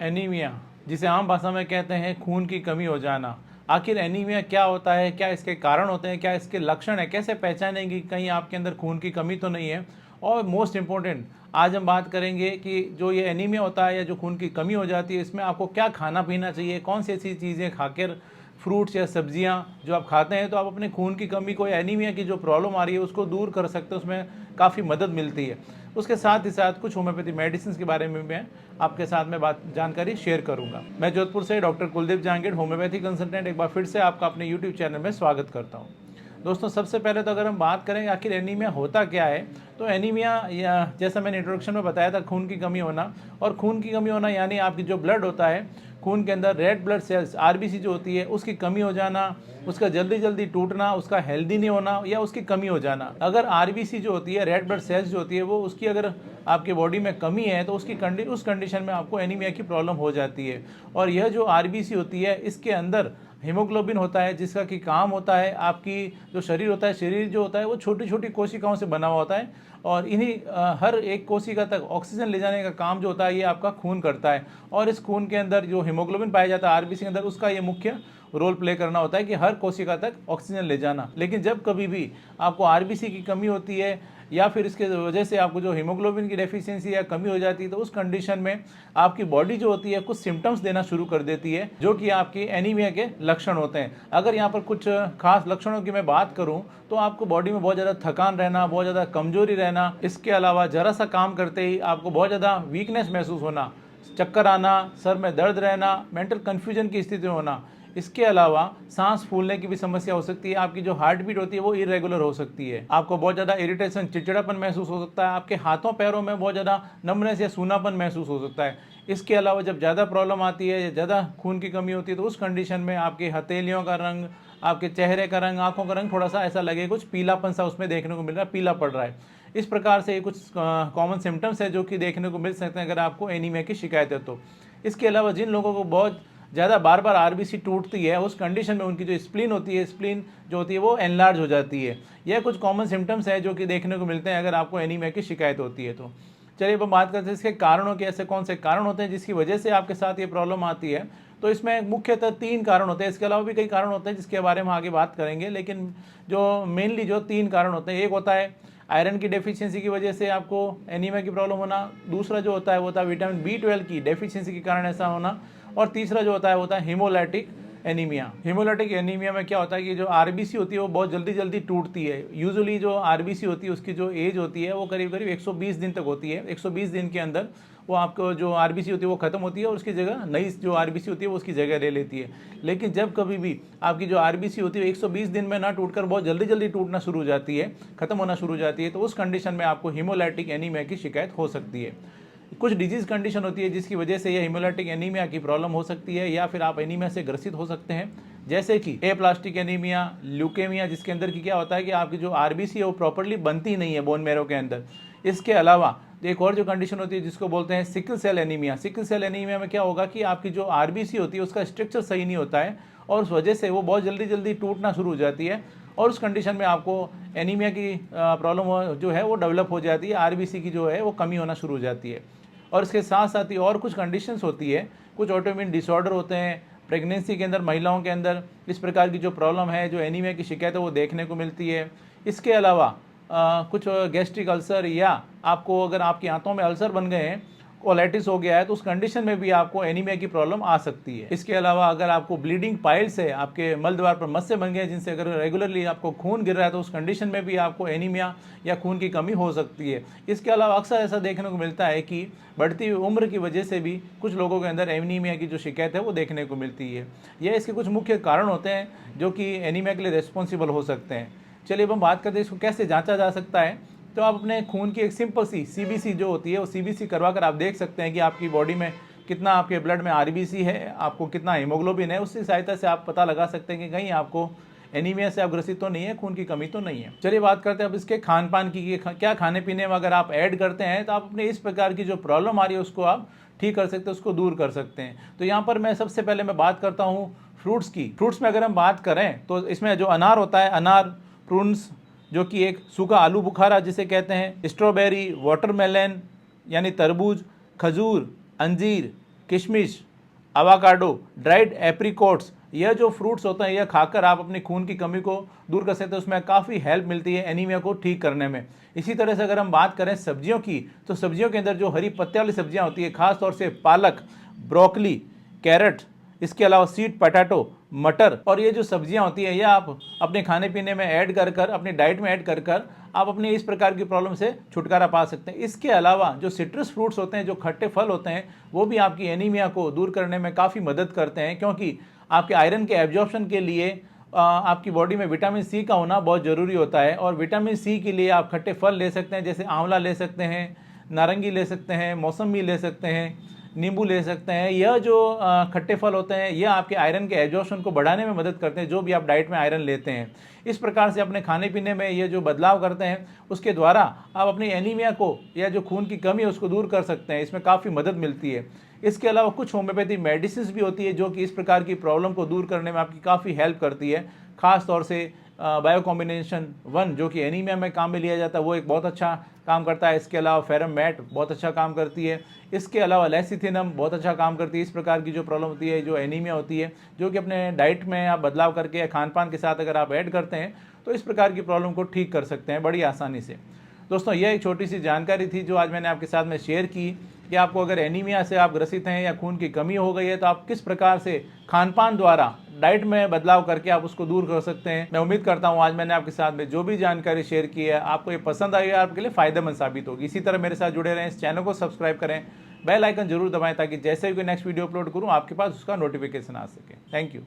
Anaemia, जिसे आम भाषा में कहते हैं खून की कमी हो जाना। आखिर एनीमिया क्या होता है, क्या इसके कारण होते हैं, क्या इसके लक्षण है, कैसे पहचानेंगे कि कहीं आपके अंदर खून की कमी तो नहीं है। और मोस्ट इम्पोर्टेंट, आज हम बात करेंगे कि जो ये एनीमिया होता है या जो खून की कमी हो जाती है, इसमें आपको क्या खाना पीना चाहिए, कौन सी ऐसी चीज़ें खाकर, फ्रूट्स या सब्जियां जो आप खाते हैं तो आप अपने खून की कमी को या एनीमिया की जो प्रॉब्लम आ रही है उसको दूर कर सकते हैं, उसमें काफ़ी मदद मिलती है। उसके साथ ही साथ कुछ होम्योपैथी मेडिसिन के बारे में मैं आपके साथ में बात जानकारी शेयर करूंगा। मैं जोधपुर से doctor Kuldeep Jahangir, homeopathy consultant, एक बार फिर से आपका अपने यूट्यूब चैनल में स्वागत करता हूं। दोस्तों, सबसे पहले तो अगर हम बात करें आखिर एनीमिया होता क्या है, तो एनीमिया या जैसा मैंने इंट्रोडक्शन में बताया था, खून की कमी होना। और खून की कमी होना यानी आपकी जो ब्लड होता है, खून के अंदर रेड ब्लड सेल्स आरबीसी जो होती है उसकी कमी हो जाना, उसका जल्दी जल्दी टूटना, उसका हेल्दी नहीं होना या उसकी कमी हो जाना। अगर आरबीसी जो होती है, रेड ब्लड सेल्स जो होती है, वो उसकी अगर आपके बॉडी में कमी है तो उस कंडीशन में आपको एनीमिया की प्रॉब्लम हो जाती है। और यह जो आरबीसी होती है, इसके अंदर हीमोग्लोबिन होता है, जिसका कि काम होता है, आपकी जो शरीर होता है, शरीर जो होता है वो छोटी छोटी कोशिकाओं से बना हुआ होता है। और इन्हीं हर एक कोशिका तक ऑक्सीजन ले जाने का काम जो होता है ये आपका खून करता है। और इस खून के अंदर जो हीमोग्लोबिन पाया जाता है आरबीसी के अंदर, उसका ये मुख्य रोल प्ले करना होता है कि हर कोशिका तक ऑक्सीजन ले जाना। लेकिन जब कभी भी आपको आरबीसी की कमी होती है या फिर इसके वजह से आपको जो हीमोग्लोबिन की डेफिशिएंसी या कमी हो जाती है, तो उस कंडीशन में आपकी बॉडी जो होती है कुछ सिम्टम्स देना शुरू कर देती है, जो कि आपकी एनीमिया के लक्षण होते हैं। अगर यहाँ पर कुछ खास लक्षणों की मैं बात करूँ तो आपको बॉडी में बहुत ज़्यादा थकान रहना, बहुत ज़्यादा कमजोरी रहना, इसके अलावा ज़रा सा काम करते ही आपको बहुत ज़्यादा वीकनेस महसूस होना, चक्कर आना, सर में दर्द रहना, मेंटल कन्फ्यूजन की स्थिति होना। इसके अलावा सांस फूलने की भी समस्या हो सकती है, आपकी जो हार्ट बीट होती है वो इरेगुलर हो सकती है, आपको बहुत ज़्यादा इरिटेशन, चिड़चिड़ापन महसूस हो सकता है, आपके हाथों पैरों में बहुत ज़्यादा नमनेस या सूनापन महसूस हो सकता है। इसके अलावा जब ज़्यादा प्रॉब्लम आती है या ज़्यादा खून की कमी होती है तो उस कंडीशन में आपकी हथेलियों का रंग, आपके चेहरे का रंग, आंखों का रंग थोड़ा सा ऐसा लगे, कुछ पीलापन सा उसमें देखने को मिल रहा है, पीला पड़ रहा है। इस प्रकार से ये कुछ कॉमन सिम्टम्स है जो कि देखने को मिल सकते हैं अगर आपको एनीमिया की शिकायत है तो। इसके अलावा जिन लोगों को बहुत ज़्यादा बार बार आरबीसी टूटती है, उस कंडीशन में उनकी जो स्प्लीन होती है, स्प्लीन जो होती है वो एनलार्ज हो जाती है। यह कुछ कॉमन सिम्टम्स है जो कि देखने को मिलते हैं अगर आपको एनीमिया की शिकायत होती है तो। चलिए अब हम बात करते हैं इसके कारणों के, ऐसे कौन से कारण होते हैं जिसकी वजह से आपके साथ ये प्रॉब्लम आती है। तो इसमें मुख्यतः 3 कारण होते हैं, इसके अलावा भी कई कारण होते हैं जिसके बारे में आगे बात करेंगे, लेकिन जो मेनली जो 3 कारण होते हैं, एक होता है आयरन की डेफिशिएंसी की वजह से आपको एनीमिया की प्रॉब्लम होना, दूसरा जो होता है वो होता है विटामिन B12 की डेफिशिएंसी के कारण ऐसा होना, और तीसरा जो होता है हीमोलाइटिक एनीमिया। हीमोलाइटिक एनीमिया में क्या होता है कि जो आरबीसी होती है वो बहुत जल्दी जल्दी टूटती है। यूजुअली जो आरबीसी होती है उसकी जो एज होती है वो करीब करीब 120 दिन तक होती है। 120 दिन के अंदर वो आपको जो आरबीसी होती है वो खत्म होती है और उसकी जगह नई जो आरबीसी होती है वो उसकी जगह ले लेती है। लेकिन जब कभी भी आपकी जो आरबीसी होती है 120 दिन में ना टूटकर बहुत जल्दी जल्दी टूटना शुरू हो जाती है, खत्म होना शुरू हो जाती है, तो उस कंडीशन में आपको हीमोलाइटिक एनीमिया की शिकायत हो सकती है। कुछ डिजीज कंडीशन होती है जिसकी वजह से यह हीमोलाइटिक एनीमिया की प्रॉब्लम हो सकती है या फिर आप एनीमिया से ग्रसित हो सकते हैं, जैसे कि एप्लास्टिक एनीमिया, ल्यूकेमिया, जिसके अंदर की क्या होता है कि आपकी जो आरबीसी है वो प्रॉपर्ली बनती नहीं है बोन मैरो के अंदर। इसके अलावा एक और जो कंडीशन होती है जिसको बोलते हैं sickle cell anaemia. Sickle cell anaemia में क्या होगा कि आपकी जो आरबीसी होती है उसका स्ट्रक्चर सही नहीं होता है और उस वजह से वो बहुत जल्दी जल्दी टूटना शुरू हो जाती है और उस कंडीशन में आपको एनीमिया की प्रॉब्लम जो है वो डेवलप हो जाती है, आरबीसी की जो है वो कमी होना शुरू हो जाती है। और इसके साथ साथ ही और कुछ कंडीशंस होती है, कुछ ऑटोइम्यून डिसऑर्डर होते हैं प्रेगनेंसी के अंदर, महिलाओं के अंदर इस प्रकार की जो प्रॉब्लम है, जो एनीमिया की शिकायत है वो देखने को मिलती है। इसके अलावा कुछ गैस्ट्रिक अल्सर या आपको अगर आपकी आंतों में अल्सर बन गए हैं, कोलाइटिस हो गया है, तो उस कंडीशन में भी आपको एनीमिया की प्रॉब्लम आ सकती है। इसके अलावा अगर आपको ब्लीडिंग पाइल्स है, आपके मल द्वार पर मस्से बन गए जिनसे अगर रेगुलरली आपको खून गिर रहा है तो उस कंडीशन में भी आपको एनीमिया या खून की कमी हो सकती है। इसके अलावा अक्सर ऐसा देखने को मिलता है कि बढ़ती हुई उम्र की वजह से भी कुछ लोगों के अंदर एनीमिया की जो शिकायत है वो देखने को मिलती है। यह इसके कुछ मुख्य कारण होते हैं जो कि एनीमिया के लिए रिस्पॉन्सिबल हो सकते हैं। चलिए अब हम बात करते हैं इसको कैसे जांचा जा सकता है। तो आप अपने खून की एक सिंपल सी सीबीसी जो होती है वो सीबीसी करवा कर आप देख सकते हैं कि आपकी बॉडी में कितना, आपके ब्लड में आरबीसी है, आपको कितना हीमोग्लोबिन है। उसकी सहायता से आप पता लगा सकते हैं कि कहीं आपको एनीमिया से आप ग्रसित तो नहीं है, खून की कमी तो नहीं है। चलिए बात करते हैं अब इसके खान पान की, क्या खाने पीने में अगर आप ऐड करते हैं तो आप अपने इस प्रकार की जो प्रॉब्लम आ रही है उसको आप ठीक कर सकते हैं, उसको दूर कर सकते हैं। तो यहाँ पर मैं सबसे पहले मैं बात करता हूँ फ्रूट्स की। फ्रूट्स में अगर हम बात करें तो इसमें जो अनार होता है, अनार, प्रून्स जो कि एक सूखा आलू बुखारा जिसे कहते हैं, स्ट्रॉबेरी, वाटरमेलन यानी तरबूज, खजूर, अंजीर, किशमिश, अवाकाडो, ड्राइड एप्रिकॉट्स, यह जो फ्रूट्स होते हैं यह खाकर आप अपनी खून की कमी को दूर कर सकते हैं। उसमें काफ़ी हेल्प मिलती है एनीमिया को ठीक करने में। इसी तरह से अगर हम बात करें सब्जियों की, तो सब्जियों के अंदर जो हरी पत्ते वाली सब्जियां होती है, खास तौर से पालक, ब्रोकली, कैरेट, इसके अलावा स्वीट पोटैटो, मटर, और ये जो सब्जियां होती है यह आप अपने खाने पीने में ऐड कर कर, अपनी डाइट में ऐड कर कर आप अपनी इस प्रकार की प्रॉब्लम से छुटकारा पा सकते हैं। इसके अलावा जो सिट्रस फ्रूट्स होते हैं, जो खट्टे फल होते हैं, वो भी आपकी एनीमिया को दूर करने में काफ़ी मदद करते हैं, क्योंकि आपके आयरन के एब्जॉर्प्शन के लिए आपकी बॉडी में विटामिन सी का होना बहुत ज़रूरी होता है। और विटामिन सी के लिए आप खट्टे फल ले सकते हैं, जैसे आंवला ले सकते हैं, नारंगी ले सकते हैं, मौसमी ले सकते हैं, नींबू ले सकते हैं। यह जो खट्टे फल होते हैं यह आपके आयरन के एब्जॉर्प्शन को बढ़ाने में मदद करते हैं, जो भी आप डाइट में आयरन लेते हैं। इस प्रकार से अपने खाने पीने में ये जो बदलाव करते हैं उसके द्वारा आप अपनी एनीमिया को या जो खून की कमी है उसको दूर कर सकते हैं। इसमें काफ़ी मदद मिलती है। इसके अलावा कुछ होम्योपैथी मेडिसिन भी होती है जो कि इस प्रकार की प्रॉब्लम को दूर करने में आपकी काफ़ी हेल्प करती है। खास तौर से बायो कॉम्बिनेशन 1 जो कि एनीमिया में काम में लिया जाता है, वो एक बहुत अच्छा काम करता है। इसके अलावा फेरम मैट बहुत अच्छा काम करती है। इसके अलावा लेसिथिनम बहुत अच्छा काम करती है। इस प्रकार की जो प्रॉब्लम होती है, जो एनीमिया होती है, जो कि अपने डाइट में आप बदलाव करके या खान पान के साथ अगर आप ऐड करते हैं तो इस प्रकार की प्रॉब्लम को ठीक कर सकते हैं बड़ी आसानी से। दोस्तों, यह एक छोटी सी जानकारी थी जो आज मैंने आपके साथ में शेयर की कि आपको अगर एनीमिया से आप ग्रसित हैं या खून की कमी हो गई है तो आप किस प्रकार से खान पान द्वारा डाइट में बदलाव करके आप उसको दूर कर सकते हैं। मैं उम्मीद करता हूं आज मैंने आपके साथ में जो भी जानकारी शेयर की है आपको ये पसंद आई है, आपके लिए फ़ायदेमंद साबित होगी। इसी तरह मेरे साथ जुड़े रहें, इस चैनल को सब्सक्राइब करें, बेल आइकन जरूर दबाएं ताकि जैसे भी कोई नेक्स्ट वीडियो अपलोड करूँ आपके पास उसका नोटिफिकेशन आ सके। Thank you.